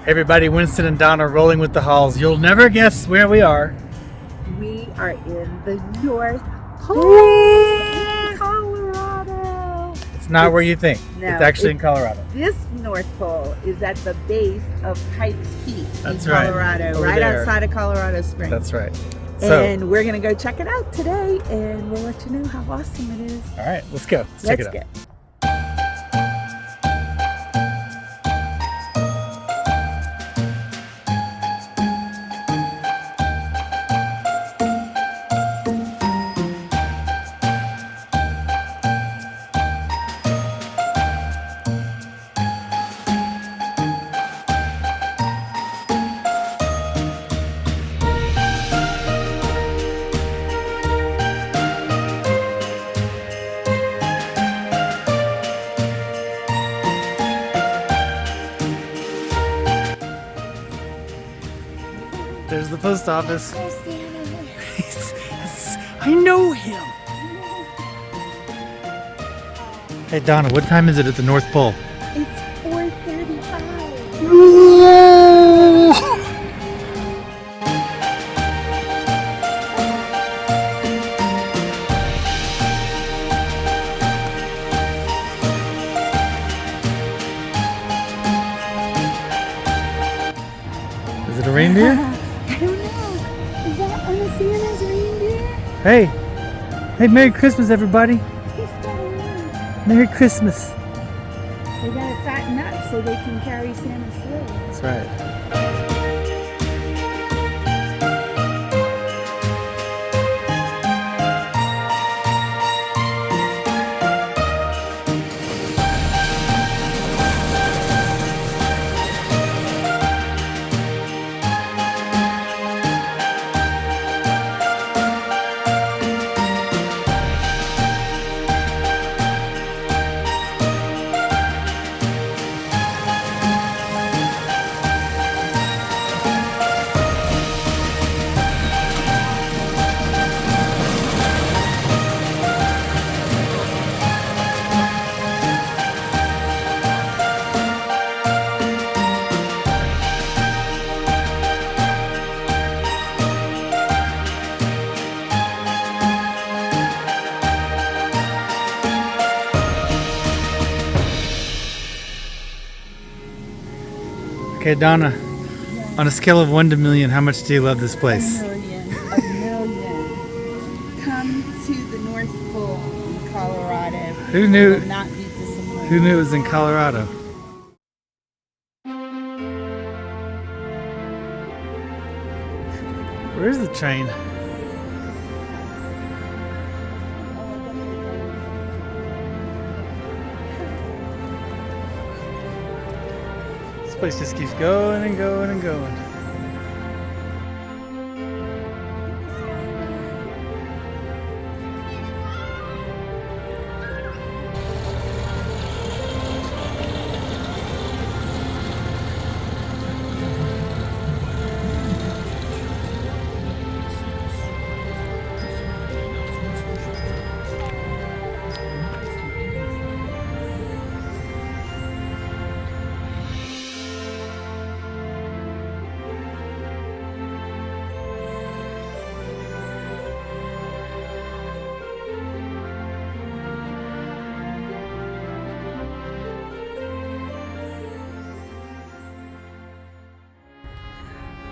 Everybody, Winston and Donna rolling with the halls. You'll never guess where we are. We are in the North Pole, Colorado. It's not where you think. No, it's actually in Colorado. This North Pole is at the base of Pike's Peak in Colorado, right outside of Colorado Springs. That's right. And we're going to go check it out today, and we'll let you know how awesome it is. All right, let's go. Let's check it out. There's the post office. I know him. Hey Donna, what time is it at the North Pole? It's 4:35. Is it a reindeer? I don't know. Is that one of Santa's reindeer? Hey, Merry Christmas, everybody. He's got a ring. Merry Christmas. They gotta fatten up so they can carry Santa's sleigh. That's right. Okay, Donna, on a scale of 1 to million, how much do you love this place? A million. Come to the North Pole in Colorado. Who knew? You will not be disappointed. Who knew it was in Colorado? Where's the train? This place just keeps going and going and going.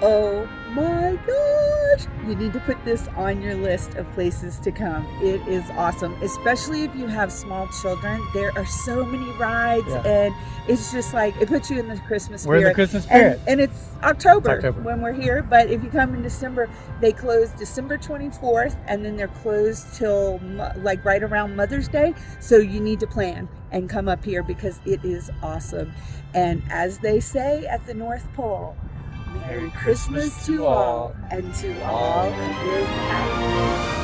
Oh my gosh! You need to put this on your list of places to come. It is awesome, especially if you have small children. There are so many rides, and it's just like, it puts you in the Christmas spirit. We're in the Christmas spirit. And it's October when we're here, but if you come in December, they close December 24th, and then they're closed till like right around Mother's Day. So you need to plan and come up here because it is awesome. And as they say at the North Pole, Merry Christmas to all, and to all a good night.